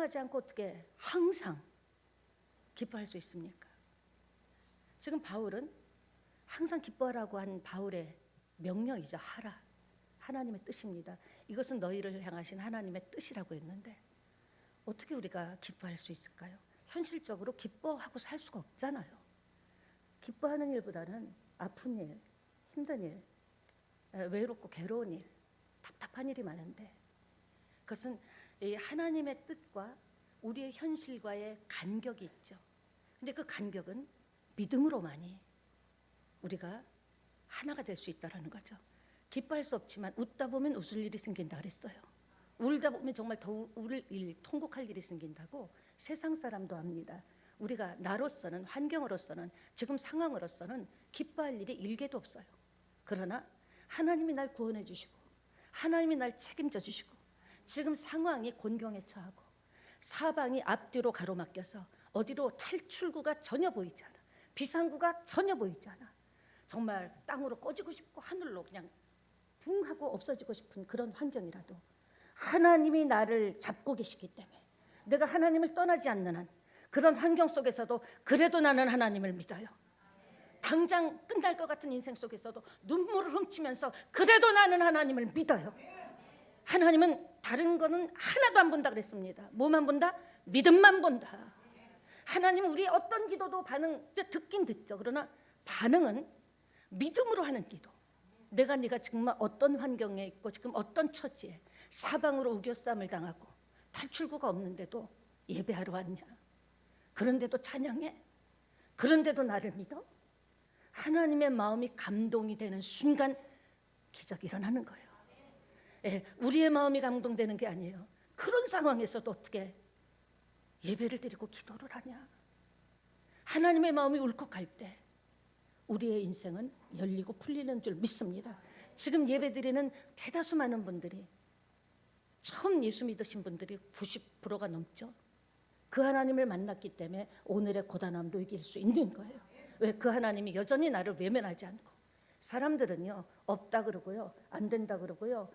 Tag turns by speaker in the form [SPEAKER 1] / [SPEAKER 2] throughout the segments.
[SPEAKER 1] 상하지 않고 어떻게 항상 기뻐할 수 있습니까? 지금 바울은 항상 기뻐하라고 한 바울의 명령이죠. 하라. 하나님의 뜻입니다. 이것은 너희를 향하신 하나님의 뜻이라고 했는데 어떻게 우리가 기뻐할 수 있을까요? 현실적으로 기뻐하고 살 수가 없잖아요. 기뻐하는 일보다는 아픈 일, 힘든 일, 외롭고 괴로운 일, 답답한 일이 많은데 그것은 이 하나님의 뜻과 우리의 현실과의 간격이 있죠. 근데 그 간격은 믿음으로만이 우리가 하나가 될 수 있다는 거죠. 기뻐할 수 없지만 웃다 보면 웃을 일이 생긴다 그랬어요. 울다 보면 정말 더 울을 일, 통곡할 일이 생긴다고 세상 사람도 압니다. 우리가 나로서는, 환경으로서는, 지금 상황으로서는 기뻐할 일이 일개도 없어요. 그러나 하나님이 날 구원해 주시고 하나님이 날 책임져 주시고 지금 상황이 곤경에 처하고 사방이 앞뒤로 가로막혀서 어디로 탈출구가 전혀 보이지 않아. 비상구가 전혀 보이지 않아. 정말 땅으로 꺼지고 싶고 하늘로 그냥 붕 하고 없어지고 싶은 그런 환경이라도 하나님이 나를 잡고 계시기 때문에 내가 하나님을 떠나지 않는 한 그런 환경 속에서도 그래도 나는 하나님을 믿어요. 당장 끝날 것 같은 인생 속에서도 눈물을 훔치면서 그래도 나는 하나님을 믿어요. 하나님은 다른 거는 하나도 안 본다 그랬습니다. 뭐만 본다? 믿음만 본다. 하나님은 우리의 어떤 기도도 듣긴 듣죠. 그러나 반응은 믿음으로 하는 기도. 네가 정말 어떤 환경에 있고 지금 어떤 처지에 사방으로 우겨쌈을 당하고 탈출구가 없는데도 예배하러 왔냐? 그런데도 찬양해? 그런데도 나를 믿어? 하나님의 마음이 감동이 되는 순간 기적이 일어나는 거예요. 우리의 마음이 감동되는 게 아니에요. 그런 상황에서도 어떻게 예배를 드리고 기도를 하냐? 하나님의 마음이 울컥할 때 우리의 인생은 열리고 풀리는 줄 믿습니다. 지금 예배드리는 대다수 많은 분들이 처음 예수 믿으신 분들이 90%가 넘죠. 그 하나님을 만났기 때문에 오늘의 고단함도 이길 수 있는 거예요. 왜? 그 하나님이 여전히 나를 외면하지 않고. 사람들은요 없다 그러고요 안 된다 그러고요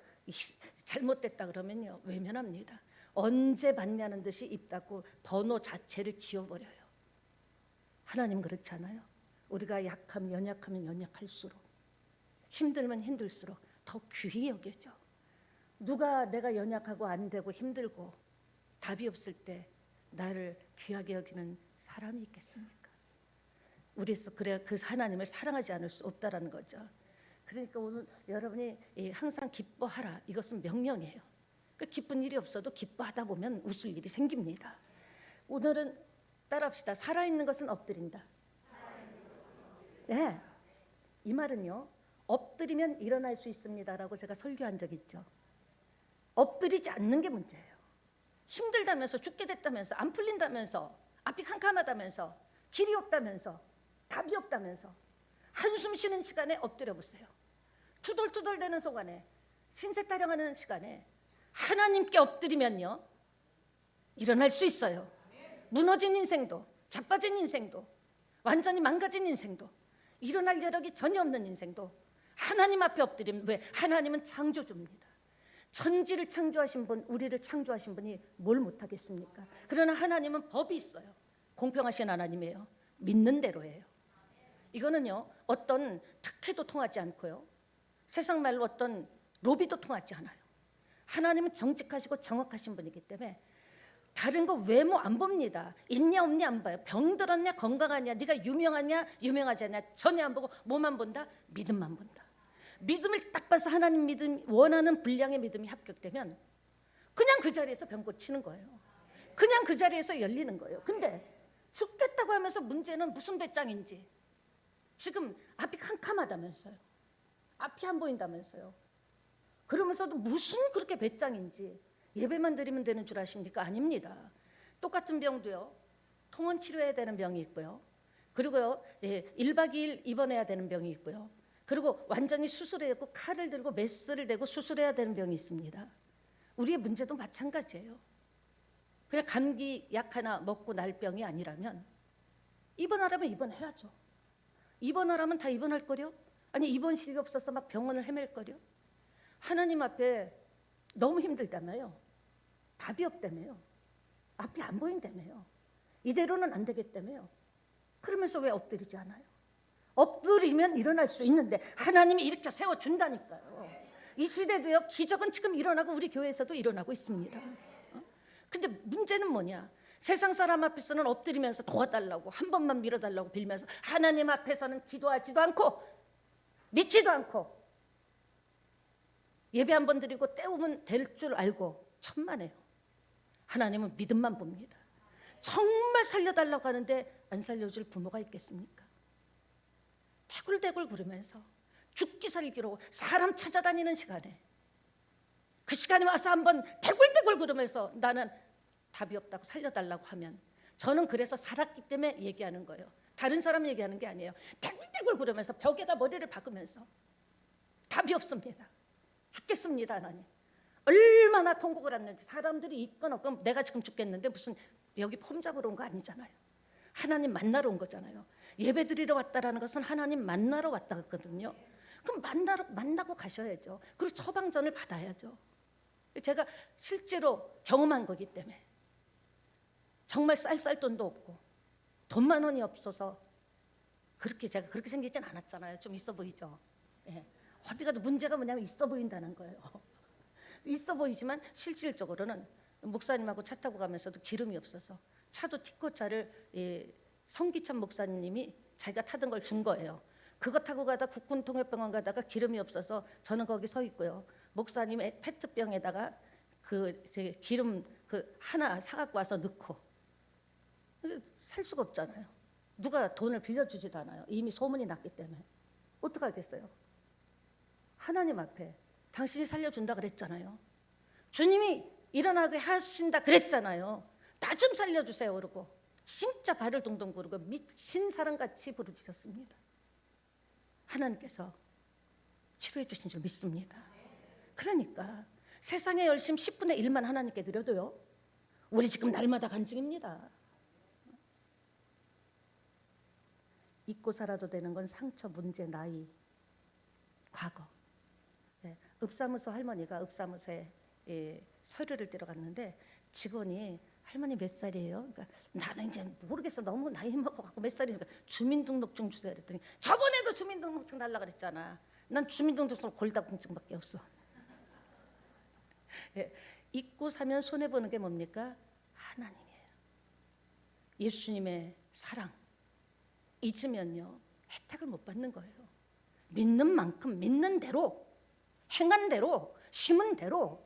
[SPEAKER 1] 잘못됐다 그러면요 외면합니다. 언제 받냐는 듯이 입 닫고 번호 자체를 지워버려요. 하나님 그렇잖아요. 우리가 약하면 연약할수록 힘들면 힘들수록 더 귀히 여겨져. 누가 내가 연약하고 안 되고 힘들고 답이 없을 때 나를 귀하게 여기는 사람이 있겠습니까? 우리서 그래 그 하나님을 사랑하지 않을 수 없다라는 거죠. 그러니까 오늘 여러분이 항상 기뻐하라 이것은 명령이에요. 그 기쁜 일이 없어도 기뻐하다 보면 웃을 일이 생깁니다. 오늘은 따라합시다. 살아있는 것은 엎드린다. 네, 이 말은요 엎드리면 일어날 수 있습니다라고 제가 설교한 적 있죠. 엎드리지 않는 게 문제예요. 힘들다면서 죽게 됐다면서 안 풀린다면서 앞이 캄캄하다면서 길이 없다면서 답이 없다면서 한숨 쉬는 시간에 엎드려 보세요. 투덜투덜대는 속안에 신세 타령하는 시간에 하나님께 엎드리면요 일어날 수 있어요. 무너진 인생도 자빠진 인생도 완전히 망가진 인생도 일어날 여력이 전혀 없는 인생도 하나님 앞에 엎드리면 왜? 하나님은 창조주입니다. 천지를 창조하신 분, 우리를 창조하신 분이 뭘 못하겠습니까? 그러나 하나님은 법이 있어요. 공평하신 하나님이에요. 믿는 대로예요. 이거는요 어떤 특혜도 통하지 않고요 세상 말로 어떤 로비도 통하지 않아요. 하나님은 정직하시고 정확하신 분이기 때문에 다른 거 외모 안 봅니다. 있냐 없냐 안 봐요. 병 들었냐 건강하냐 네가 유명하냐 유명하지 않냐 전혀 안 보고 뭐만 본다? 믿음만 본다. 믿음을 딱 봐서 하나님 믿음 원하는 분량의 믿음이 합격되면 그냥 그 자리에서 병 고치는 거예요. 그냥 그 자리에서 열리는 거예요. 근데 죽겠다고 하면서 문제는 무슨 배짱인지 지금 앞이 캄캄하다면서요. 앞이 안 보인다면서요. 그러면서도 무슨 그렇게 배짱인지 예배만 드리면 되는 줄 아십니까? 아닙니다. 똑같은 병도요 통원 치료해야 되는 병이 있고요 그리고요 1박 2일 입원해야 되는 병이 있고요 그리고 완전히 수술해야 되고 칼을 들고 메스를 대고 수술해야 되는 병이 있습니다. 우리의 문제도 마찬가지예요. 그냥 감기 약 하나 먹고 날 병이 아니라면 입원하라면 입원해야죠. 입원하라면 다 입원할 거려? 아니 입원실이 없어서 막 병원을 헤맬 거려? 하나님 앞에 너무 힘들다며요. 답이 없다며요. 앞이 안 보인다며요. 이대로는 안 되겠다며요. 그러면서 왜 엎드리지 않아요? 엎드리면 일어날 수 있는데 하나님이 일으켜 세워준다니까요. 이 시대도요, 기적은 지금 일어나고 우리 교회에서도 일어나고 있습니다. 근데 문제는 뭐냐? 세상 사람 앞에서는 엎드리면서 도와달라고, 한 번만 밀어달라고 빌면서 하나님 앞에서는 기도하지도 않고 믿지도 않고 예배 한 번 드리고 때우면 될 줄 알고 천만에요. 하나님은 믿음만 봅니다. 정말 살려달라고 하는데 안 살려줄 부모가 있겠습니까? 대굴대굴 구르면서 죽기 살기로 사람 찾아다니는 시간에, 그 시간에 와서 한번 대굴대굴 구르면서 나는 답이 없다고 살려달라고 하면, 저는 그래서 살았기 때문에 얘기하는 거예요. 다른 사람 얘기하는 게 아니에요. 대굴대굴 구르면서 벽에다 머리를 박으면서 답이 없습니다. 죽겠습니다. 하나님 얼마나 통곡을 했는지. 사람들이 있건 없건 내가 지금 죽겠는데 무슨 여기 폼 잡으러 온 거 아니잖아요. 하나님 만나러 온 거잖아요. 예배 드리러 왔다라는 것은 하나님 만나러 왔다거든요. 그럼 만나고 가셔야죠. 그리고 처방전을 받아야죠. 제가 실제로 경험한 거기 때문에. 정말 쌀쌀돈도 없고 돈만 원이 없어서, 제가 그렇게 생기진 않았잖아요. 좀 있어 보이죠. 예. 어디 가도 문제가 뭐냐면 있어 보인다는 거예요. 있어 보이지만 실질적으로는 목사님하고 차 타고 가면서도 기름이 없어서, 차도 티코차를 성기찬 목사님이 자기가 타던 걸 준 거예요. 그거 타고 가다 국군통합병원 가다가 기름이 없어서 저는 거기 서 있고요. 목사님의 페트병에다가 기름 하나 사갖고 와서 넣고, 살 수가 없잖아요. 누가 돈을 빌려주지도 않아요. 이미 소문이 났기 때문에. 어떡하겠어요? 하나님 앞에 당신이 살려준다 그랬잖아요. 주님이 일어나게 하신다 그랬잖아요. 나 좀 살려주세요. 그러고 진짜 발을 동동 구르고 미친 사람같이 부르짖었습니다. 하나님께서 치료해 주신 줄 믿습니다. 그러니까 세상의 열심 10분의 1만 하나님께 드려도요, 우리 지금 날마다 간증입니다. 잊고 살아도 되는 건 상처, 문제, 나이, 과거. 읍사무소 할머니가 읍사무소에 서류를 들어갔는데 직원이 할머니 몇 살이에요? 그러니까 나도 이제 모르겠어. 너무 나이 먹어갖고 몇 살이니까 주민등록증 주세요. 그랬더니 저번에도 주민등록증 달라 그랬잖아. 난 주민등록증 골다공증밖에 없어. 잊고 사면 손해보는 게 뭡니까? 하나님이에요. 예수님의 사랑 잊으면요, 혜택을 못 받는 거예요. 믿는 만큼 믿는 대로, 행한 대로, 심은 대로.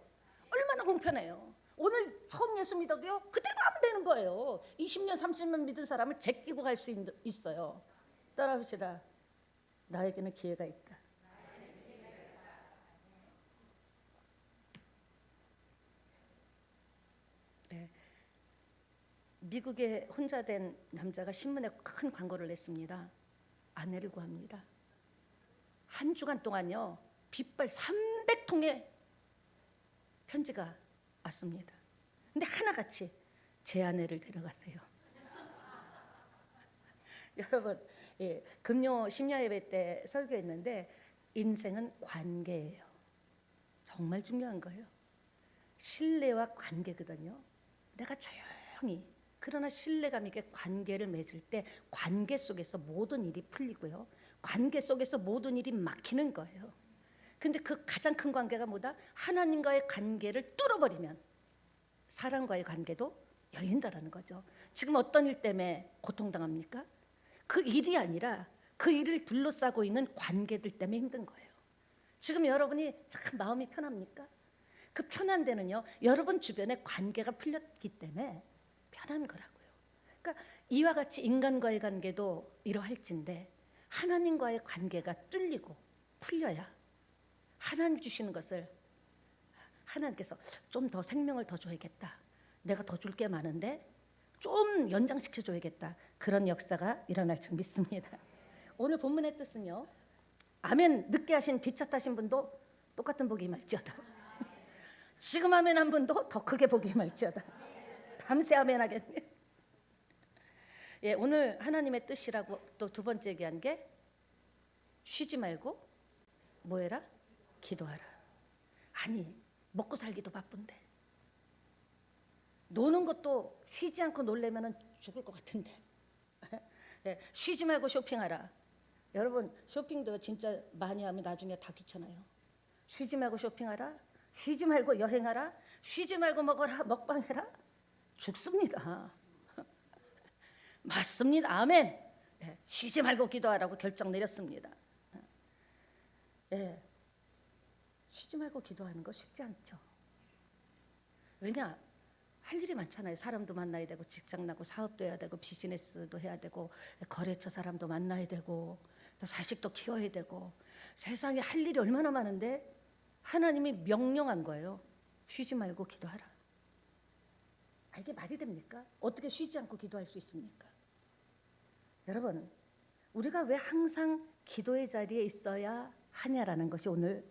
[SPEAKER 1] 얼마나 공평해요. 오늘 처음 예수 믿어도요, 그대로 하면 되는 거예요. 20년 30년 믿은 사람을 제끼고 갈 수 있어요. 따라합시다. 나에게는 기회가 있다. 미국에 혼자 된 남자가 신문에 큰 광고를 냈습니다. 아내를 구합니다. 한 주간 동안요, 빗발 300통의 편지가 왔습니다. 근데 하나같이 제 아내를 데려갔어요. 여러분, 금요 심야 예배 때 설교했는데 인생은 관계예요. 정말 중요한 거예요. 신뢰와 관계거든요. 내가 조용히, 그러나 신뢰감 있게 관계를 맺을 때 관계 속에서 모든 일이 풀리고요, 관계 속에서 모든 일이 막히는 거예요. 근데 그 가장 큰 관계가 뭐다? 하나님과의 관계를 뚫어버리면 사람과의 관계도 열린다라는 거죠. 지금 어떤 일 때문에 고통당합니까? 그 일이 아니라 그 일을 둘러싸고 있는 관계들 때문에 힘든 거예요. 지금 여러분이 참 마음이 편합니까? 그 편한 데는요, 여러분 주변에 관계가 풀렸기 때문에 편한 거라고요. 그러니까 이와 같이 인간과의 관계도 이러할진데 하나님과의 관계가 뚫리고 풀려야 하나님 주시는 것을, 하나님께서 좀 더 생명을 더 줘야겠다, 내가 더 줄 게 많은데 좀 연장시켜 줘야겠다, 그런 역사가 일어날 줄 믿습니다. 오늘 본문의 뜻은요, 아멘 늦게 하신 뒤차 타신 분도 똑같은 복이 임할지어다. 지금 아멘 한 분도 더 크게 복이 임할지어다. 밤새 아멘 하겠네. 오늘 하나님의 뜻이라고 또 두 번째 얘기한 게, 쉬지 말고 뭐 해라? 기도하라. 아니, 먹고 살기도 바쁜데 노는 것도 쉬지 않고 놀려면 죽을 것 같은데. 예, 쉬지 말고 쇼핑하라. 여러분 쇼핑도 진짜 많이 하면 나중에 다 귀찮아요. 쉬지 말고 쇼핑하라. 쉬지 말고 여행하라. 쉬지 말고 먹어라. 먹방해라. 죽습니다. 맞습니다. 아멘. 예, 쉬지 말고 기도하라고 결정 내렸습니다. 예, 쉬지 말고 기도하는 거 쉽지 않죠. 왜냐? 할 일이 많잖아요. 사람도 만나야 되고 직장 나고 사업도 해야 되고 비즈니스도 해야 되고 거래처 사람도 만나야 되고 또 자식도 키워야 되고 세상에 할 일이 얼마나 많은데 하나님이 명령한 거예요. 쉬지 말고 기도하라. 이게 말이 됩니까? 어떻게 쉬지 않고 기도할 수 있습니까? 여러분, 우리가 왜 항상 기도의 자리에 있어야 하냐라는 것이 오늘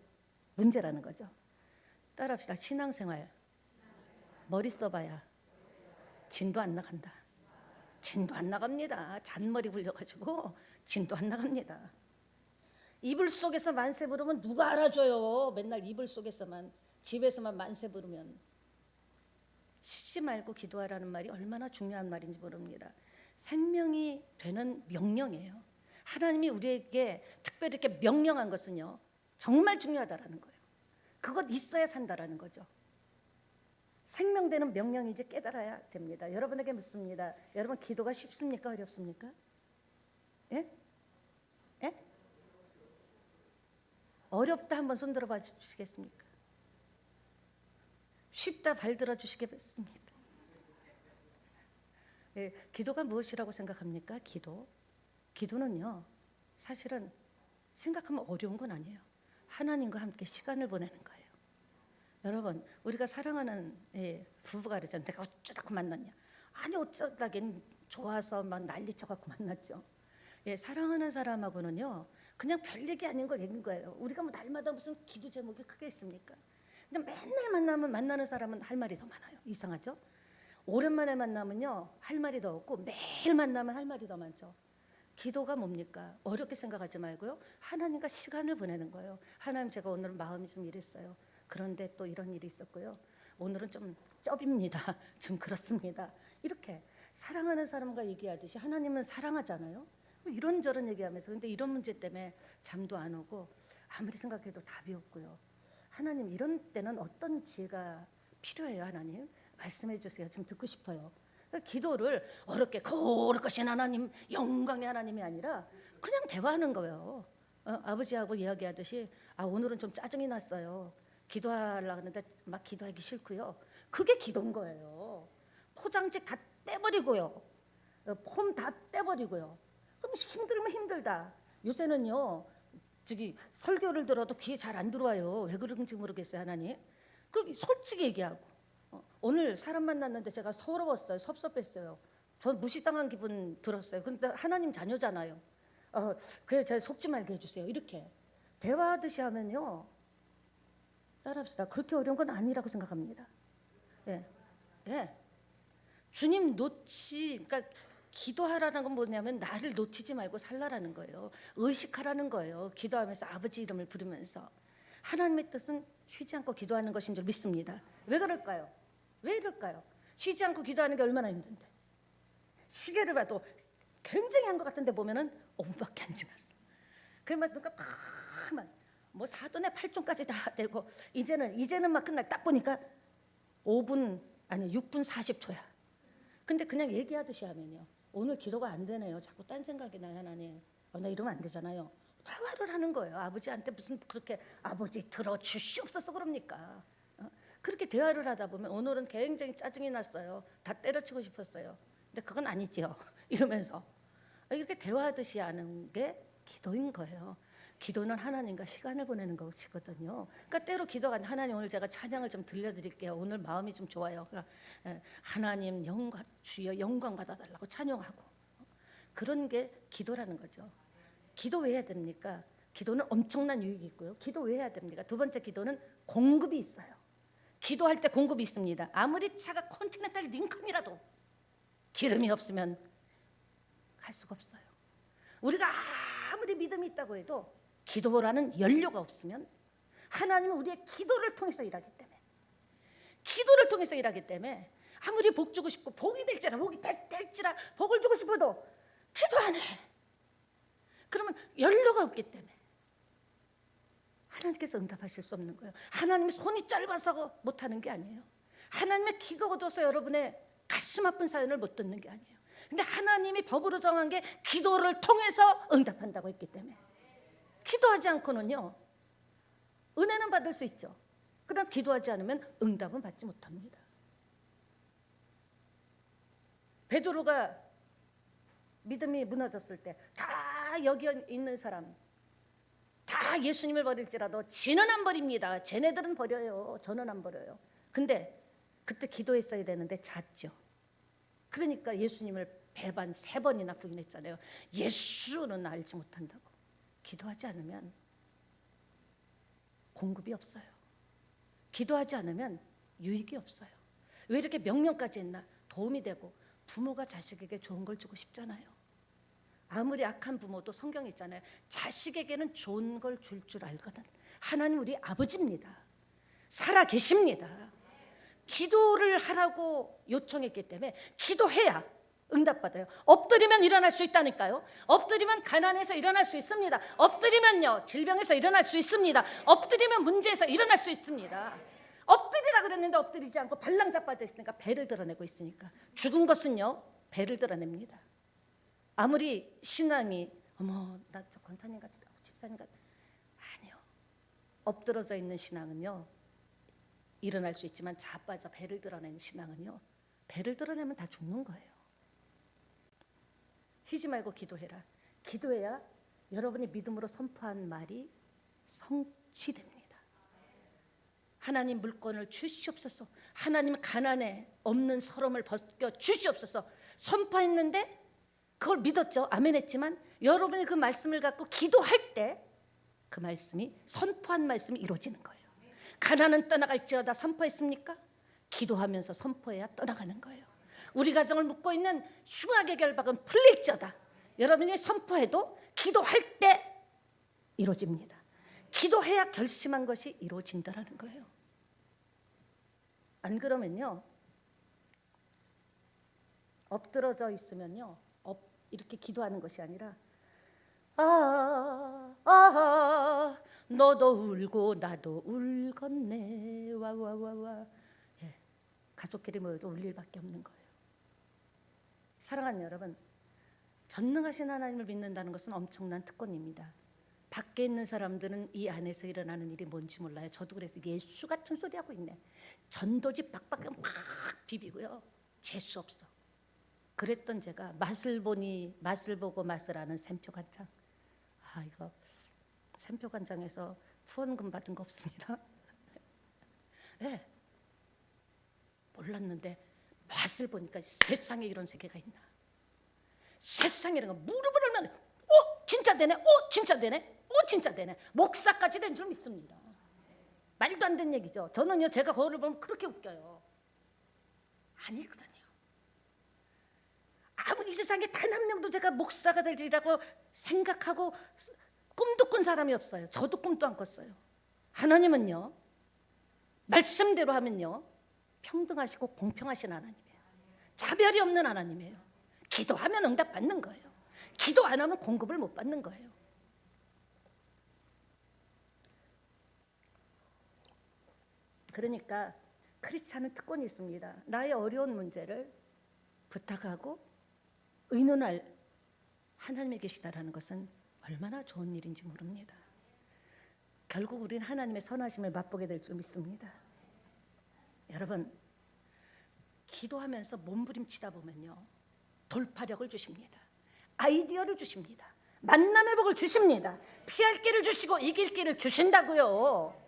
[SPEAKER 1] 문제라는 거죠. 따라합시다. 신앙생활 머리 써봐야 진도 안 나간다. 진도 안 나갑니다. 잔머리 굴려가지고 진도 안 나갑니다. 이불 속에서 만세 부르면 누가 알아줘요. 맨날 이불 속에서만 집에서만 만세 부르면. 쉬지 말고 기도하라는 말이 얼마나 중요한 말인지 모릅니다. 생명이 되는 명령이에요. 하나님이 우리에게 특별히 이렇게 명령한 것은요 정말 중요하다라는 거예요. 그것 있어야 산다라는 거죠. 생명되는 명령이지 깨달아야 됩니다. 여러분에게 묻습니다. 여러분 기도가 쉽습니까? 어렵습니까? 예? 예? 어렵다 한번 손 들어봐 주시겠습니까? 쉽다 발 들어 주시겠습니까? 예, 기도가 무엇이라고 생각합니까? 기도는요 사실은 생각하면 어려운 건 아니에요. 하나님과 함께 시간을 보내는 거예요. 여러분 우리가 사랑하는 부부가 그러잖아요. 내가 어쩌다고 만났냐. 아니 어쩌다긴 좋아서 막 난리쳐갖고 만났죠. 예, 사랑하는 사람하고는요 그냥 별 얘기 아닌 걸 얘기한 거예요. 우리가 뭐 날마다 무슨 기도 제목이 크게 있습니까? 근데 맨날 만나는 사람은 할 말이 더 많아요. 이상하죠? 오랜만에 만나면요 할 말이 더 없고 매일 만나면 할 말이 더 많죠. 기도가 뭡니까? 어렵게 생각하지 말고요 하나님과 시간을 보내는 거예요. 하나님 제가 오늘 마음이 좀 이랬어요. 그런데 또 이런 일이 있었고요. 오늘은 좀 쩝입니다. 좀 그렇습니다. 이렇게 사랑하는 사람과 얘기하듯이 하나님은 사랑하잖아요. 이런저런 얘기하면서 근데 이런 문제 때문에 잠도 안 오고 아무리 생각해도 답이 없고요. 하나님 이런 때는 어떤 지혜가 필요해요? 하나님 말씀해 주세요. 좀 듣고 싶어요. 기도를 어렵게 거룩하신 하나님 영광의 하나님이 아니라 그냥 대화하는 거예요. 아버지하고 이야기하듯이 오늘은 좀 짜증이 났어요. 기도하려고 하는데 막 기도하기 싫고요. 그게 기도인 거예요. 포장지 다 떼버리고요. 폼 다 떼버리고요. 그럼 힘들면 힘들다. 요새는요 저기 설교를 들어도 귀에 잘 안 들어와요. 왜 그런지 모르겠어요. 하나님 그 솔직히 얘기하고 오늘 사람 만났는데 제가 서러웠어요. 섭섭했어요. 전 무시당한 기분 들었어요. 근데 하나님 자녀잖아요. 그래 제가 속지 말게 해주세요. 이렇게 대화하듯이 하면요 따라합시다. 그렇게 어려운 건 아니라고 생각합니다. 예, 예. 주님 그러니까 기도하라는 건 뭐냐면 나를 놓치지 말고 살라라는 거예요. 의식하라는 거예요. 기도하면서 아버지 이름을 부르면서 하나님의 뜻은 쉬지 않고 기도하는 것인 줄 믿습니다. 왜 그럴까요? 왜 이럴까요? 쉬지 않고 기도하는 게 얼마나 힘든데. 시계를 봐도 굉장히 한 것 같은데 보면은 5분밖에 안 지났어. 그러면 누가 뭐 사돈의 8종까지 다 되고 이제는 막 끝날 딱 보니까 6분 40초야. 근데 그냥 얘기하듯이 하면요 오늘 기도가 안 되네요. 자꾸 딴 생각이 나요. 하나님 나 이러면 안 되잖아요. 대화를 하는 거예요. 아버지한테 무슨 그렇게 아버지 들어주시옵소서 그럽니까? 그렇게 대화를 하다 보면 오늘은 굉장히 짜증이 났어요. 다 때려치고 싶었어요. 근데 그건 아니죠. 이러면서 이렇게 대화하듯이 하는 게 기도인 거예요. 기도는 하나님과 시간을 보내는 것이거든요. 그러니까 때로 기도가 하나님 오늘 제가 찬양을 좀 들려드릴게요. 오늘 마음이 좀 좋아요. 그러니까 하나님 영광 주여 영광 받아달라고 찬양하고 그런 게 기도라는 거죠. 기도 왜 해야 됩니까? 기도는 엄청난 유익이 있고요. 기도 왜 해야 됩니까? 두 번째 기도는 공급이 있어요. 기도할 때 공급이 있습니다. 아무리 차가 컨티넨탈 링컨이라도 기름이 없으면 갈 수가 없어요. 우리가 아무리 믿음이 있다고 해도 기도라는 연료가 없으면 하나님은 우리의 기도를 통해서 일하기 때문에 아무리 복 주고 싶고 복이 될지라 될지라 복을 주고 싶어도 기도 안 해. 그러면 연료가 없기 때문에 하나님께서 응답하실 수 없는 거예요. 하나님의 손이 짧아서 못하는 게 아니에요. 하나님의 귀가 어두워서 여러분의 가슴 아픈 사연을 못 듣는 게 아니에요. 근데 하나님이 법으로 정한 게 기도를 통해서 응답한다고 했기 때문에 기도하지 않고는요 은혜는 받을 수 있죠. 그러나 기도하지 않으면 응답은 받지 못합니다. 베드로가 믿음이 무너졌을 때 다 여기 있는 사람 다 예수님을 버릴지라도 지는 안 버립니다. 쟤네들은 버려요. 저는 안 버려요. 근데 그때 기도했어야 되는데 잤죠. 그러니까 예수님을 배반 3번이나 부인했잖아요. 예수는 알지 못한다고. 기도하지 않으면 공급이 없어요. 기도하지 않으면 유익이 없어요. 왜 이렇게 명령까지 했나? 도움이 되고 부모가 자식에게 좋은 걸 주고 싶잖아요. 아무리 악한 부모도 성경에 있잖아요. 자식에게는 좋은 걸 줄 알거든. 하나님 우리 아버지입니다. 살아 계십니다. 기도를 하라고 요청했기 때문에 기도해야 응답받아요. 엎드리면 일어날 수 있다니까요. 엎드리면 가난해서 일어날 수 있습니다. 엎드리면요 질병에서 일어날 수 있습니다. 엎드리면 문제에서 일어날 수 있습니다. 엎드리라 그랬는데 엎드리지 않고 발랑자 빠져 있으니까 배를 드러내고 있으니까 죽은 것은요 배를 드러냅니다. 아무리 신앙이 어머 나 저 권사님 같이 집사님 같이 아니요. 엎드러져 있는 신앙은요 일어날 수 있지만 자빠져 배를 드러내는 신앙은요 배를 드러내면 다 죽는 거예요. 쉬지 말고 기도해라. 기도해야 여러분이 믿음으로 선포한 말이 성취됩니다. 하나님 물건을 주시옵소서. 하나님 가난에 없는 서름을 벗겨 주시옵소서. 선포했는데 그걸 믿었죠. 아멘 했지만 여러분이 그 말씀을 갖고 기도할 때 그 말씀이 선포한 말씀이 이루어지는 거예요. 가난은 떠나갈지어다 선포했습니까? 기도하면서 선포해야 떠나가는 거예요. 우리 가정을 묶고 있는 흉악의 결박은 풀릴지어다. 여러분이 선포해도 기도할 때 이루어집니다. 기도해야 결심한 것이 이루어진다라는 거예요. 안 그러면요 엎드러져 있으면요 이렇게 기도하는 것이 아니라 너도 울고 나도 울겠네 와와와와 가족끼리 모여도 울 일밖에 없는 거예요. 사랑하는 여러분, 전능하신 하나님을 믿는다는 것은 엄청난 특권입니다. 밖에 있는 사람들은 이 안에서 일어나는 일이 뭔지 몰라요. 저도 그래서 예수 같은 소리 하고 있네. 전도지 빡빡 막 비비고요. 재수 없어. 그랬던 제가 맛을 보고 맛을 아는 샘표간장. 이거 샘표간장에서 후원금 받은 거 없습니다. 네. 몰랐는데 맛을 보니까 세상에 이런 세계가 있나. 세상이라는 거 무릎을 얼면 진짜 되네. 진짜 되네. 진짜 되네. 목사까지 된 줄 믿습니다. 말도 안 되는 얘기죠. 저는요 제가 거울을 보면 그렇게 웃겨요. 아니거든요. 아무리 이 세상에 단 한 명도 제가 목사가 되리라고 생각하고 꿈도 꾼 사람이 없어요. 저도 꿈도 안 꿨어요. 하나님은요 말씀대로 하면요 평등하시고 공평하신 하나님이에요. 차별이 없는 하나님이에요. 기도하면 응답 받는 거예요. 기도 안 하면 공급을 못 받는 거예요. 그러니까 크리스찬은 특권이 있습니다. 나의 어려운 문제를 부탁하고 의논할 하나님이 계시다라는 것은 얼마나 좋은 일인지 모릅니다. 결국 우리는 하나님의 선하심을 맛보게 될 줄 믿습니다. 여러분, 기도하면서 몸부림치다 보면요 돌파력을 주십니다. 아이디어를 주십니다. 만남의 복을 주십니다. 피할 길을 주시고 이길 길을 주신다고요.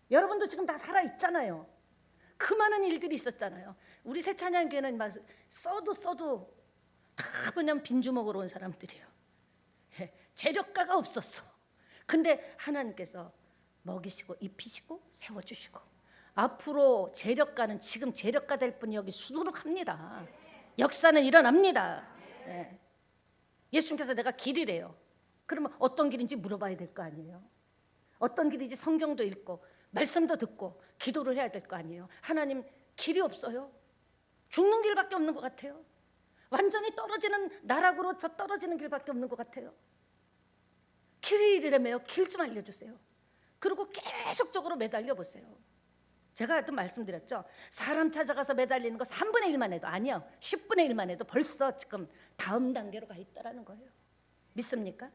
[SPEAKER 1] 여러분도 지금 다 살아있잖아요. 그 많은 일들이 있었잖아요. 우리 새찬양교회는 써도 다 그냥 빈주먹으로 온 사람들이에요. 재력가가 없었어. 근데 하나님께서 먹이시고 입히시고 세워주시고 앞으로 재력가는 지금 재력가 될 분이 여기 수두룩합니다. 역사는 일어납니다. 예수님께서 내가 길이래요. 그러면 어떤 길인지 물어봐야 될 거 아니에요. 어떤 길인지 성경도 읽고 말씀도 듣고 기도를 해야 될 거 아니에요. 하나님 길이 없어요. 죽는 길밖에 없는 것 같아요. 완전히 떨어지는 나락으로 저 떨어지는 길밖에 없는 것 같아요. 길이라며요. 길 좀 알려주세요. 그리고 계속적으로 매달려 보세요. 제가 또 말씀드렸죠. 사람 찾아가서 매달리는 거 3분의 1만 해도 아니요. 10분의 1만 해도 벌써 지금 다음 단계로 가 있다라는 거예요. 믿습니까?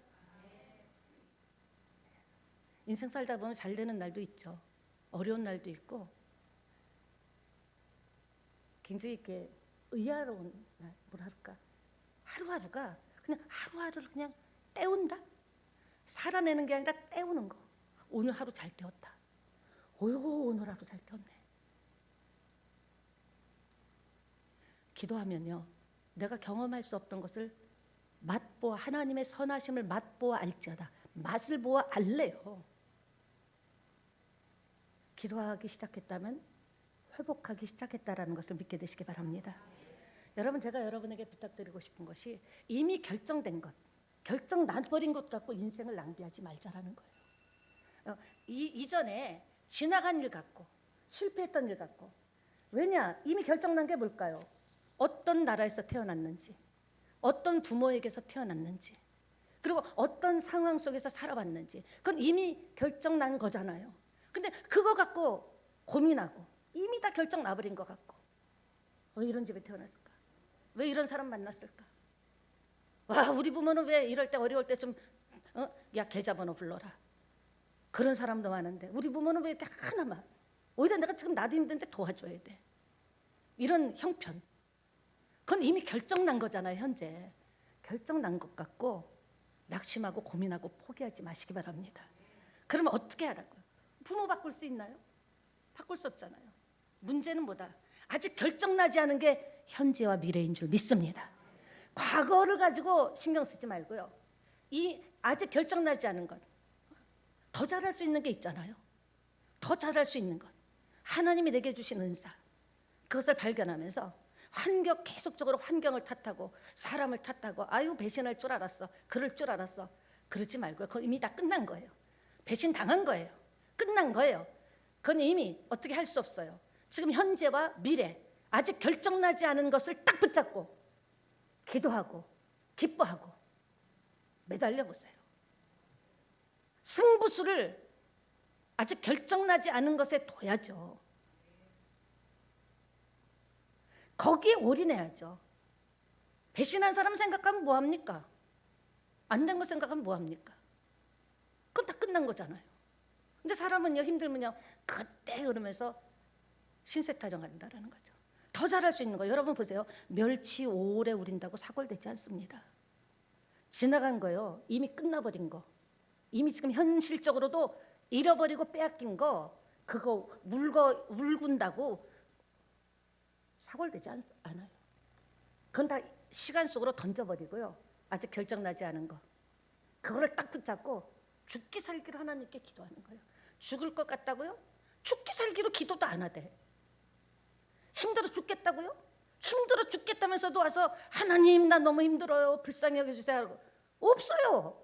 [SPEAKER 1] 인생 살다 보면 잘 되는 날도 있죠. 어려운 날도 있고 굉장히 이렇게 의아로운 날, 뭐라 할까? 하루하루가 그냥 하루하루를 그냥 때운다? 살아내는 게 아니라 때우는 거. 오늘 하루 잘 때웠다. 어이구 오늘 하루 잘 때웠네. 기도하면요. 내가 경험할 수 없던 것을 맛보아 하나님의 선하심을 맛보아 알지어다. 맛을 보아 알래요. 기도하기 시작했다면 회복하기 시작했다라는 것을 믿게 되시기 바랍니다. 여러분 제가 여러분에게 부탁드리고 싶은 것이 이미 결정된 것, 결정 나버린 것 갖고 인생을 낭비하지 말자라는 거예요. 이전에 지나간 일 갖고 실패했던 일 갖고 왜냐? 이미 결정난 게 뭘까요? 어떤 나라에서 태어났는지 어떤 부모에게서 태어났는지 그리고 어떤 상황 속에서 살아왔는지 그건 이미 결정난 거잖아요. 근데 그거 갖고 고민하고 이미 다 결정 나버린 거 갖고 왜 이런 집에 태어났을까? 왜 이런 사람 만났을까? 와 우리 부모는 왜 이럴 때 어려울 때 좀 야 계좌번호 불러라. 그런 사람도 많은데 우리 부모는 왜 이렇게 하나만 오히려 내가 지금 나도 힘든데 도와줘야 돼. 이런 형편 그건 이미 결정난 거잖아요. 현재 결정난 것 같고 낙심하고 고민하고 포기하지 마시기 바랍니다. 그러면 어떻게 하라고요? 부모 바꿀 수 있나요? 바꿀 수 없잖아요. 문제는 뭐다? 아직 결정나지 않은 게 현재와 미래인 줄 믿습니다. 과거를 가지고 신경 쓰지 말고요. 이 아직 결정나지 않은 것, 더 잘할 수 있는 게 있잖아요. 더 잘할 수 있는 것, 하나님이 내게 주신 은사, 그것을 발견하면서 계속적으로 환경을 탓하고 사람을 탓하고 아유 배신할 줄 알았어, 그럴 줄 알았어, 그러지 말고요. 그건 이미 다 끝난 거예요. 배신 당한 거예요. 끝난 거예요. 그건 이미 어떻게 할 수 없어요. 지금 현재와 미래 아직 결정나지 않은 것을 딱 붙잡고 기도하고 기뻐하고 매달려 보세요. 승부수를 아직 결정나지 않은 것에 둬야죠. 거기에 올인해야죠. 배신한 사람 생각하면 뭐합니까? 안 된 거 생각하면 뭐합니까? 그건 다 끝난 거잖아요. 근데 사람은요 힘들면요 그때 그러면서 신세 타령한다라는 거죠. 더 잘할 수 있는 거 여러분 보세요. 멸치 오래 우린다고 사골되지 않습니다. 지나간 거요. 이미 끝나버린 거. 이미 지금 현실적으로도 잃어버리고 빼앗긴 거 그거 울군다고 사골되지 않아요. 그건 다 시간 속으로 던져버리고요. 아직 결정나지 않은 거 그거를 딱 붙잡고 죽기 살기로 하나님께 기도하는 거예요. 죽을 것 같다고요? 죽기 살기로 기도도 안 하대. 힘들어 죽겠다고요? 힘들어 죽겠다면서도 와서 하나님 나 너무 힘들어요. 불쌍히 여겨주세요 하고 없어요.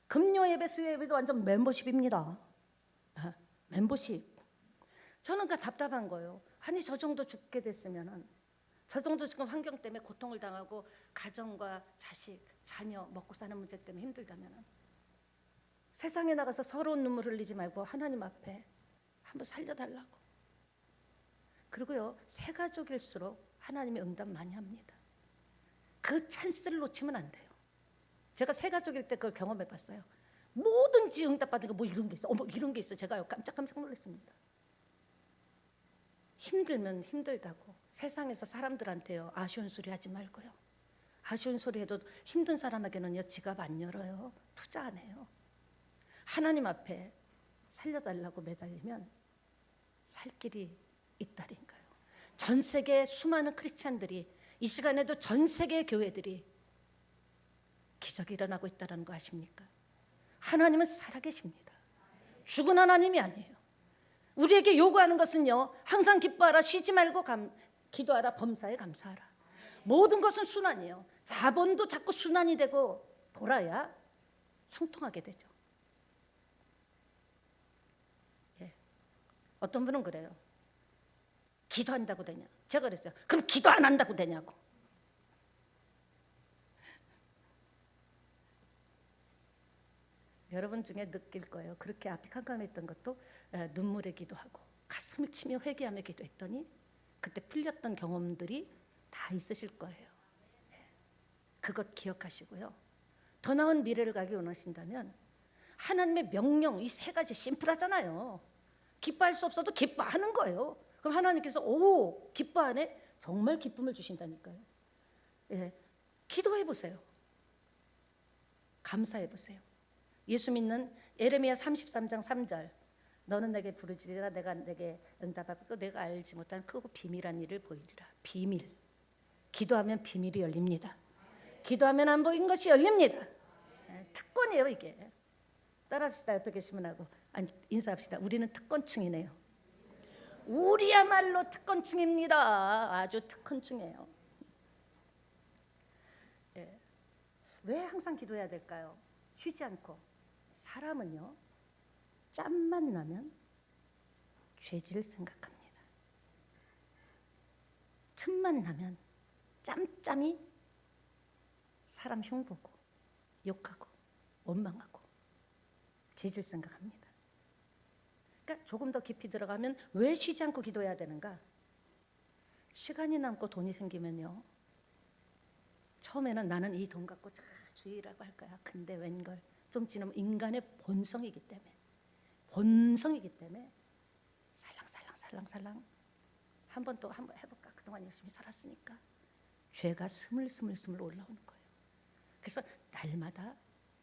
[SPEAKER 1] 금요 예배 수요 예배도 완전 멤버십입니다. 멤버십. 저는 그 답답한 거예요. 아니 저 정도 죽게 됐으면은 저 정도 지금 환경 때문에 고통을 당하고 가정과 자식, 자녀 먹고 사는 문제 때문에 힘들다면은 세상에 나가서 서러운 눈물 흘리지 말고 하나님 앞에 한번 살려달라고. 그리고요 새 가족일수록 하나님이 응답 많이 합니다. 그 찬스를 놓치면 안 돼요. 제가 새 가족일 때 그걸 경험해 봤어요. 뭐든지 응답받은 거 뭐 이런 게 있어. 어머 이런 게 있어. 제가 깜짝 놀랐습니다. 힘들면 힘들다고 세상에서 사람들한테요 아쉬운 소리 하지 말고요. 아쉬운 소리 해도 힘든 사람에게는요 지갑 안 열어요. 투자 안 해요. 하나님 앞에 살려달라고 매달리면 살 길이 있다니까요. 전 세계 수많은 크리스찬들이 이 시간에도 전 세계 교회들이 기적이 일어나고 있다는 거 아십니까? 하나님은 살아계십니다. 죽은 하나님이 아니에요. 우리에게 요구하는 것은요 항상 기뻐하라, 쉬지 말고 기도하라, 범사에 감사하라. 모든 것은 순환이에요. 자본도 자꾸 순환이 되고 돌아야 형통하게 되죠. 예. 어떤 분은 그래요. 기도한다고 되냐? 제가 그랬어요. 그럼 기도 안 한다고 되냐고. 여러분 중에 느낄 거예요. 그렇게 앞이 캄캄했던 것도 눈물의 기도하고 가슴을 치며 회개하며 기도했더니 그때 풀렸던 경험들이 다 있으실 거예요. 그것 기억하시고요. 더 나은 미래를 가기 원하신다면 하나님의 명령, 이 세 가지 심플하잖아요. 기뻐할 수 없어도 기뻐하는 거예요. 그럼 하나님께서 오, 기뻐하네? 정말 기쁨을 주신다니까요. 예, 기도해 보세요. 감사해 보세요. 예수 믿는 예레미야 33장 3절, 너는 내게 부르짖으라 내가 내게 응답하고 내가 알지 못한 크고 비밀한 일을 보이리라. 비밀. 기도하면 비밀이 열립니다. 기도하면 안 보인 것이 열립니다. 특권이에요 이게. 따라합시다. 옆에 계시면 하고 인사합시다. 우리는 특권층이네요. 우리야말로 특권층입니다. 아주 특권층이에요. 예. 왜 항상 기도해야 될까요? 쉬지 않고. 사람은요, 짬만 나면 죄질 생각합니다. 틈만 나면 짬짬이 사람 흉보고 욕하고 원망하고 죄질 생각합니다. 그러니까 조금 더 깊이 들어가면 왜 쉬지 않고 기도해야 되는가? 시간이 남고 돈이 생기면요, 처음에는 나는 이 돈 갖고 주의라고 할 거야. 근데 웬걸 좀 지나면 인간의 본성이기 때문에 살랑살랑 한번 해볼까? 그동안 열심히 살았으니까 죄가 스물스물 올라오는 거예요. 그래서 날마다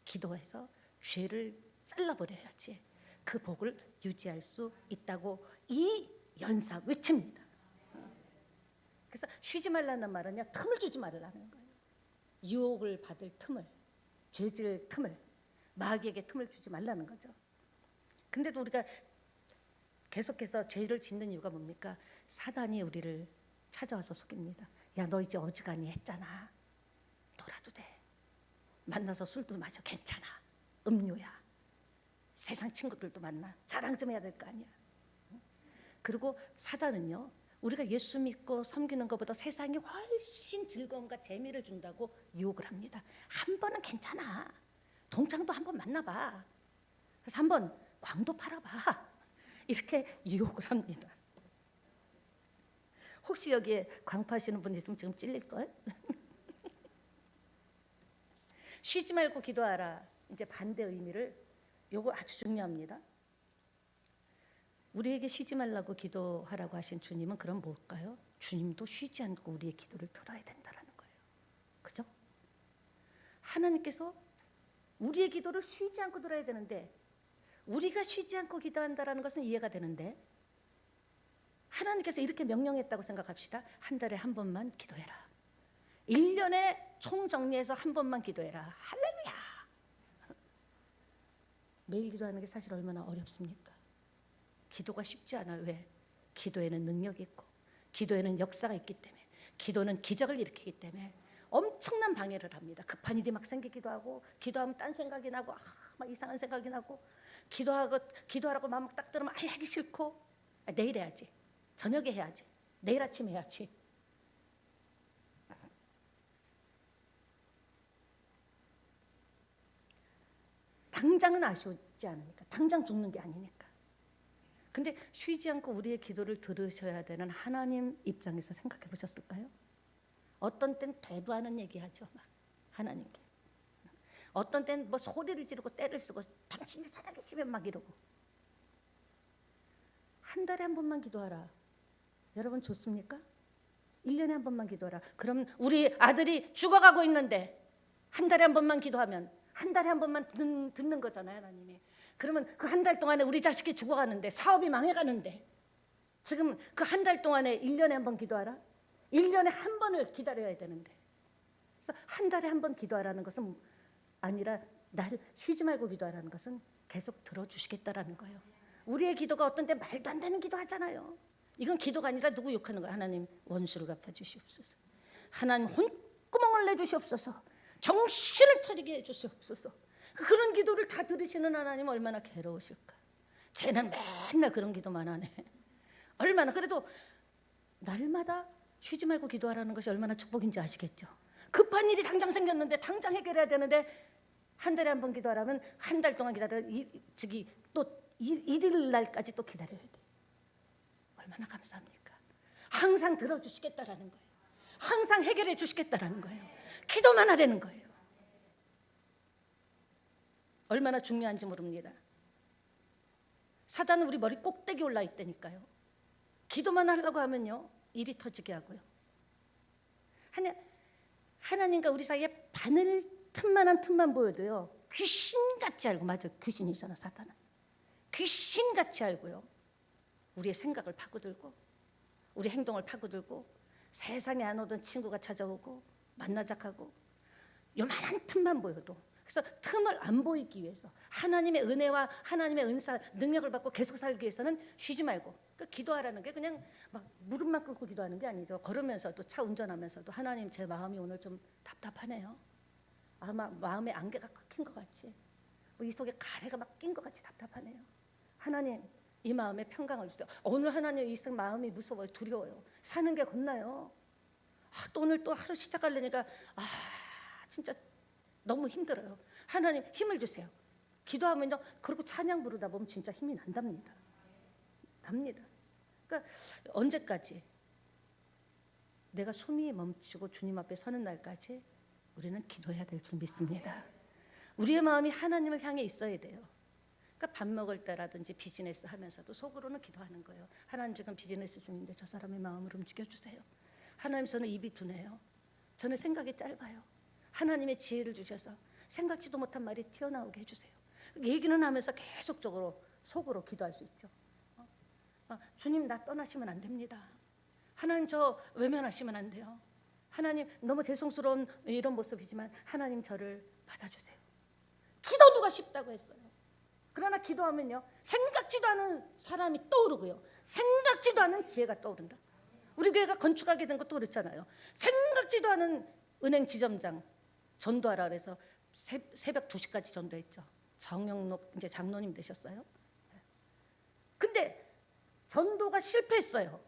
[SPEAKER 1] 기도해서 죄를 잘라버려야지 그 복을 유지할 수 있다고 이 연사 외칩니다. 그래서 쉬지 말라는 말은요, 틈을 주지 말라는 거예요. 유혹을 받을 틈을, 죄질 틈을, 마귀에게 틈을 주지 말라는 거죠. 근데도 우리가 계속해서 죄를 짓는 이유가 뭡니까? 사단이 우리를 찾아와서 속입니다. 야, 너 이제 어지간히 했잖아. 놀아도 돼. 만나서 술도 마셔. 괜찮아. 음료야. 세상 친구들도 만나. 자랑 좀 해야 될 거 아니야. 그리고 사단은요, 우리가 예수 믿고 섬기는 것보다 세상이 훨씬 즐거움과 재미를 준다고 유혹을 합니다. 한 번은 괜찮아. 동창도 한번 만나봐. 그래서 한번 광도 팔아봐. 이렇게 유혹을 합니다. 혹시 여기에 광파하시는 분 있으면 지금 찔릴걸? 쉬지 말고 기도하라. 이제 반대 의미를, 요거 아주 중요합니다. 우리에게 쉬지 말라고 기도하라고 하신 주님은 그럼 뭘까요? 주님도 쉬지 않고 우리의 기도를 들어야 된다는 거예요. 그죠? 하나님께서 우리의 기도를 쉬지 않고 들어야 되는데, 우리가 쉬지 않고 기도한다는 것은 이해가 되는데, 하나님께서 이렇게 명령했다고 생각합시다. 한 달에 한 번만 기도해라. 1년에 총정리해서 한 번만 기도해라. 할렐루야. 매일 기도하는 게 사실 얼마나 어렵습니까? 기도가 쉽지 않아요. 왜? 기도에는 능력이 있고, 기도에는 역사가 있기 때문에, 기도는 기적을 일으키기 때문에 엄청난 방해를 합니다. 급한 일이 막 생기기도 하고, 기도하면 딴 생각이 나고, 막 이상한 생각이 나고, 기도하라고 마음 딱 들으면 하기 싫고, 내일 해야지, 저녁에 해야지, 내일 아침에 해야지. 당장은 아쉬우지 않으니까, 당장 죽는 게 아니니까. 근데 쉬지 않고 우리의 기도를 들으셔야 되는 하나님 입장에서 생각해 보셨을까요? 어떤 땐 되도 않은 얘기하죠, 막 하나님께. 어떤 땐 뭐 소리를 지르고 때를 쓰고 당신이 살아계시면 막 이러고. 한 달에 한 번만 기도하라. 여러분 좋습니까? 1년에 한 번만 기도하라. 그럼 우리 아들이 죽어가고 있는데 한 달에 한 번만 기도하면 한 달에 한 번만 듣는 거잖아요, 하나님이. 그러면 그 한 달 동안에 우리 자식이 죽어가는데, 사업이 망해가는데, 지금 그 한 달 동안에 1년에 한 번 기도하라? 1년에 한 번을 기다려야 되는데. 그래서 한 달에 한 번 기도하라는 것은 아니라, 날 쉬지 말고 기도하라는 것은 계속 들어주시겠다라는 거예요. 우리의 기도가 어떤 때 말도 안 되는 기도 하잖아요. 이건 기도가 아니라 누구 욕하는 거예요. 하나님 원수를 갚아주시옵소서. 하나님 혼구멍을 내주시옵소서. 정신을 차리게 해주시옵소서. 그런 기도를 다 들으시는 하나님 얼마나 괴로우실까. 쟤는 맨날 그런 기도만 하네. 얼마나. 그래도 날마다 쉬지 말고 기도하라는 것이 얼마나 축복인지 아시겠죠? 급한 일이 당장 생겼는데 당장 해결해야 되는데 한 달에 한 번 기도하라면 한 달 동안 기다려 또 일일 날까지 또 기다려야 돼. 얼마나 감사합니까? 항상 들어주시겠다라는 거예요. 항상 해결해 주시겠다라는 거예요. 기도만 하라는 거예요. 얼마나 중요한지 모릅니다. 사단은 우리 머리 꼭대기 올라 있다니까요. 기도만 하려고 하면요 일이 터지게 하고요. 하나님과 우리 사이에 바늘 틈만한 틈만 보여도요 귀신같이 알고, 맞아, 귀신이잖아 사단은. 귀신같이 알고요 우리의 생각을 파고들고 우리 행동을 파고들고 세상에 안 오던 친구가 찾아오고 만나자하고 요만한 틈만 보여도, 그래서 틈을 안 보이기 위해서 하나님의 은혜와 하나님의 은사 능력을 받고 계속 살기 위해서는 쉬지 말고, 그러니까 기도하라는 게 그냥 막 무릎만 꿇고 기도하는 게 아니죠. 걸으면서도 차 운전하면서도 하나님 제 마음이 오늘 좀 답답하네요. 아마 마음에 안개가 낀 것 같지, 이 속에 가래가 막 낀 것 같이 답답하네요. 하나님 이 마음에 평강을 주세요. 오늘 하나님 이 마음이 무서워요. 두려워요. 사는 게 겁나요. 또 오늘 또 하루 시작하려니까 진짜 너무 힘들어요. 하나님 힘을 주세요. 기도하면요 그리고 찬양 부르다 보면 진짜 힘이 난답니다. 납니다. 그러니까 언제까지? 내가 숨이 멈추고 주님 앞에 서는 날까지 우리는 기도해야 될 줄 믿습니다. 우리의 마음이 하나님을 향해 있어야 돼요. 그러니까 밥 먹을 때라든지 비즈니스 하면서도 속으로는 기도하는 거예요. 하나님 지금 비즈니스 중인데 저 사람의 마음을 움직여주세요. 하나님 저는 입이 둔해요. 저는 생각이 짧아요. 하나님의 지혜를 주셔서 생각지도 못한 말이 튀어나오게 해주세요. 얘기는 하면서 계속적으로 속으로 기도할 수 있죠. 주님 나 떠나시면 안 됩니다. 하나님 저 외면하시면 안 돼요. 하나님 너무 죄송스러운 이런 모습이지만 하나님 저를 받아주세요. 기도 누가 쉽다고 했어요. 그러나 기도하면요 생각지도 않은 사람이 떠오르고요 생각지도 않은 지혜가 떠오른다. 우리 교회가 건축하게 된 것도 그렇잖아요. 생각지도 않은 은행 지점장 전도하라 그래서 새벽 2시까지 전도했죠. 정영록 이제 장로님 되셨어요. 근데 전도가 실패했어요.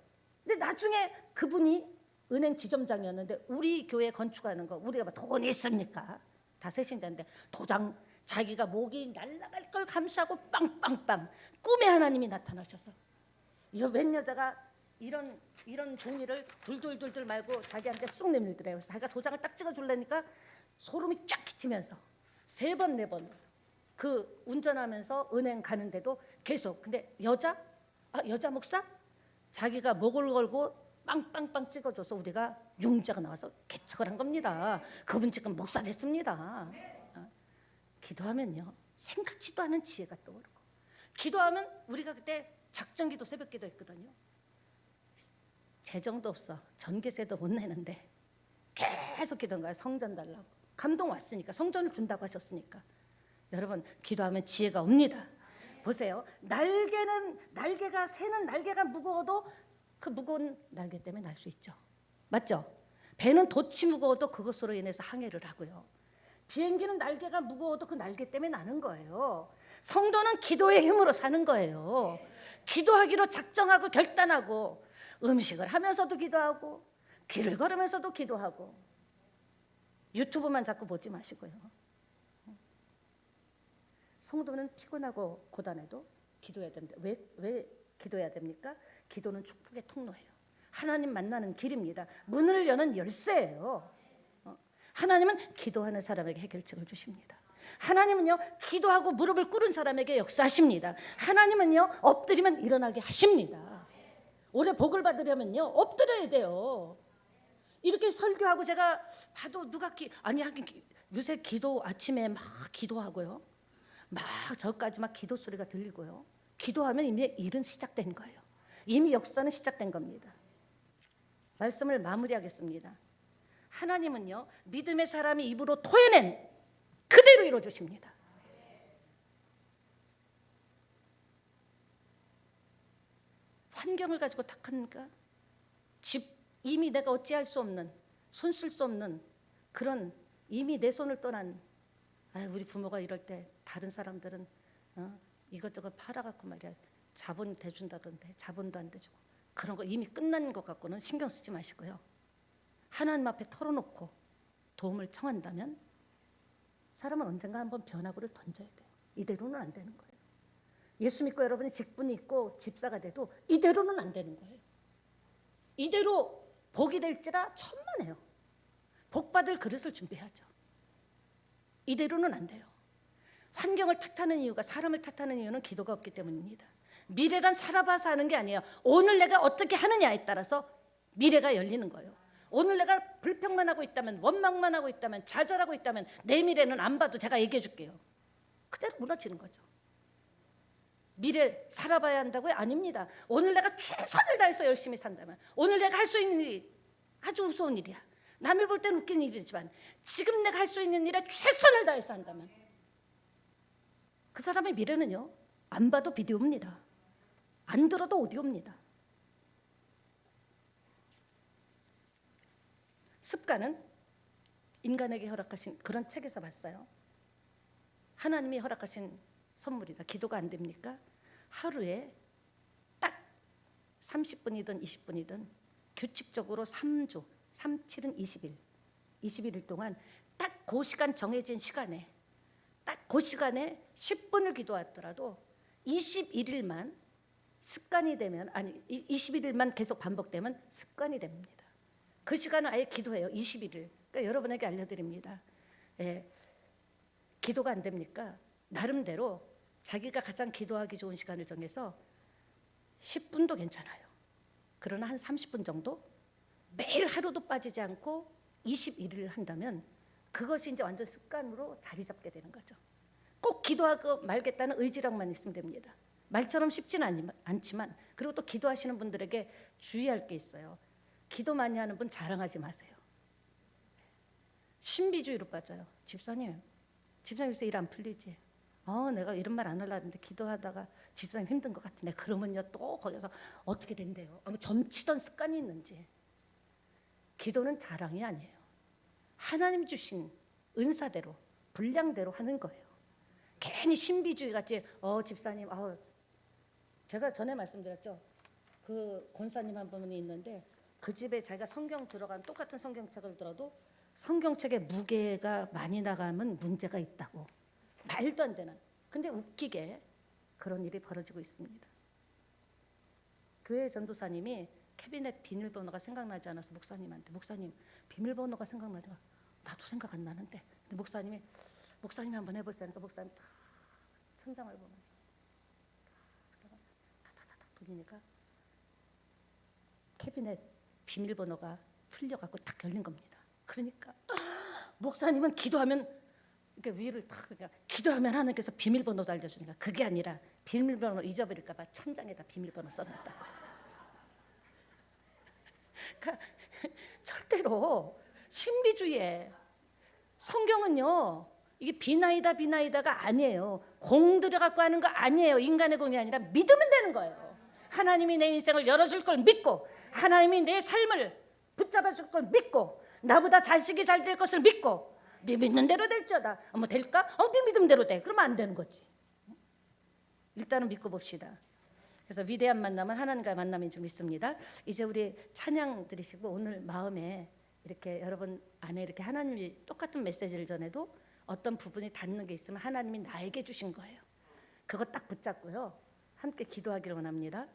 [SPEAKER 1] 근데 나중에 그분이 은행 지점장이었는데 우리 교회 건축하는 거 우리가 뭐 돈이 있습니까? 다 세신자인데 도장 자기가 목이 날아갈 걸 감수하고 빵빵빵 꿈에 하나님이 나타나셔서 이거 웬 여자가 이런 종이를 둘둘둘둘 말고 자기한테 쑥 내밀더래요. 그래서 자기가 도장을 딱 찍어주려니까 소름이 쫙 끼치면서 3번 4번 그 운전하면서 은행 가는데도 계속. 근데 여자 목사 자기가 목을 걸고 빵빵빵 찍어줘서 우리가 융자가 나와서 개척을 한 겁니다. 그분 지금 목사 됐습니다. 기도하면요 생각지도 않은 지혜가 떠오르고, 기도하면 우리가 그때 작정기도 새벽기도 했거든요. 재정도 없어 전기세도 못 내는데 계속 기도한 거야. 성전 달라고. 감동 왔으니까, 성전을 준다고 하셨으니까. 여러분 기도하면 지혜가 옵니다. 보세요. 날개가 새는 날개가 무거워도 그 무거운 날개 때문에 날 수 있죠. 맞죠? 배는 돛이 무거워도 그것으로 인해서 항해를 하고요. 비행기는 날개가 무거워도 그 날개 때문에 나는 거예요. 성도는 기도의 힘으로 사는 거예요. 기도하기로 작정하고 결단하고 음식을 하면서도 기도하고 길을 걸으면서도 기도하고 유튜브만 자꾸 보지 마시고요. 성도는 피곤하고 고단해도 기도해야 됩니다. 왜 기도해야 됩니까? 기도는 축복의 통로예요. 하나님 만나는 길입니다. 문을 여는 열쇠예요. 하나님은 기도하는 사람에게 해결책을 주십니다. 하나님은요 기도하고 무릎을 꿇은 사람에게 역사하십니다. 하나님은요 엎드리면 일어나게 하십니다. 올해 복을 받으려면요 엎드려야 돼요. 이렇게 설교하고 제가 봐도 누가 하긴 요새 기도 아침에 막 기도하고요. 막 저까지 막 기도 소리가 들리고요. 기도하면 이미 일은 시작된 거예요. 이미 역사는 시작된 겁니다. 말씀을 마무리하겠습니다. 하나님은요 믿음의 사람이 입으로 토해낸 그대로 이루어주십니다. 환경을 가지고 탁한가? 이미 내가 어찌할 수 없는, 손 쓸 수 없는 그런 이미 내 손을 떠난, 우리 부모가 이럴 때 다른 사람들은 이것저것 팔아갖고 말이야 자본 대준다던데 자본도 안 대주고 그런 거 이미 끝난 것 같고는 신경 쓰지 마시고요. 하나님 앞에 털어놓고 도움을 청한다면 사람은 언젠가 한번 변화구를 던져야 돼요. 이대로는 안 되는 거예요. 예수 믿고 여러분이 직분이 있고 집사가 돼도 이대로는 안 되는 거예요. 이대로 복이 될지라 천만에요. 복 받을 그릇을 준비해야죠. 이대로는 안 돼요. 환경을 탓하는 이유가, 사람을 탓하는 이유는 기도가 없기 때문입니다. 미래란 살아봐서 하는 게 아니에요. 오늘 내가 어떻게 하느냐에 따라서 미래가 열리는 거예요. 오늘 내가 불평만 하고 있다면, 원망만 하고 있다면, 좌절하고 있다면 내 미래는 안 봐도 제가 얘기해 줄게요. 그대로 무너지는 거죠. 미래 살아봐야 한다고요? 아닙니다. 오늘 내가 최선을 다해서 열심히 산다면, 오늘 내가 할 수 있는 일이 아주 우스운 일이야. 남이 볼 땐 웃긴 일이지만 지금 내가 할 수 있는 일에 최선을 다해서 한다면 그 사람의 미래는요, 안 봐도 비디오입니다. 안 들어도 오디오입니다. 습관은 인간에게 허락하신, 그런 책에서 봤어요. 하나님이 허락하신 선물이다. 기도가 안 됩니까? 하루에 딱 30분이든 20분이든 규칙적으로 3주, 3, 7은 20일, 21일 동안 딱 그 시간, 정해진 시간에 딱 그 시간에 10분을 기도하더라도 21일만 습관이 되면, 아니 21일만 계속 반복되면 습관이 됩니다. 그 시간은 아예 기도해요. 21일. 그러니까 여러분에게 알려드립니다. 예, 기도가 안 됩니까? 나름대로 자기가 가장 기도하기 좋은 시간을 정해서 10분도 괜찮아요. 그러나 한 30분 정도 매일 하루도 빠지지 않고 21일을 한다면 그것이 이제 완전 습관으로 자리 잡게 되는 거죠. 꼭 기도하고 말겠다는 의지력만 있으면 됩니다. 말처럼 쉽지는 않지만, 그리고 또 기도하시는 분들에게 주의할 게 있어요. 기도 많이 하는 분 자랑하지 마세요. 신비주의로 빠져요. 집사님 요새 일 안 풀리지? 내가 이런 말 안 하려고 했는데 기도하다가 집사님 힘든 것 같으네. 그러면요 또 거기서 어떻게 된대요? 점치던 습관이 있는지. 기도는 자랑이 아니에요. 하나님 주신 은사대로, 분량대로 하는 거예요. 괜히 신비주의 같이 집사님, 제가 전에 말씀드렸죠. 그 권사님 한 분이 있는데 그 집에 자기가 성경 들어간 똑같은 성경책을 들어도 성경책의 무게가 많이 나가면 문제가 있다고. 말도 안 되는. 근데 웃기게 그런 일이 벌어지고 있습니다. 교회 전도사님이 캐비넷 비밀번호가 생각나지 않아서 목사님한테, 목사님 비밀번호가 생각나지 않아. 나도 생각 안 나는데. 근데 목사님이 한번 해보세요. 그러니까 목사님 딱 천장을 보면서 타타타타 돌리니까 캐비넷 비밀번호가 풀려갖고 딱 열린 겁니다. 그러니까 목사님은 기도하면 이렇게 위를 탁, 그러니까 기도하면 하나님께서 비밀번호도 알려주니까, 그게 아니라 비밀번호 잊어버릴까봐 천장에다 비밀번호 써놨다고. 그러니까 절대로 신비주의에, 성경은요 이게 비나이다가 아니에요. 공 들여갖고 하는 거 아니에요. 인간의 공이 아니라 믿으면 되는 거예요. 하나님이 내 인생을 열어줄 걸 믿고, 하나님이 내 삶을 붙잡아줄 걸 믿고, 나보다 자식이 잘 될 것을 믿고, 네 믿는 대로 될지어다. 될까? 네 믿음대로 돼. 그러면 안 되는 거지. 일단은 믿고 봅시다. 그래서 위대한 만남은 하나님과의 만남인 줄 믿습니다. 이제 우리 찬양 드리시고, 오늘 마음에 이렇게 여러분 안에 이렇게 하나님이 똑같은 메시지를 전해도 어떤 부분이 닿는 게 있으면 하나님이 나에게 주신 거예요. 그거 딱 붙잡고요, 함께 기도하기를 원합니다.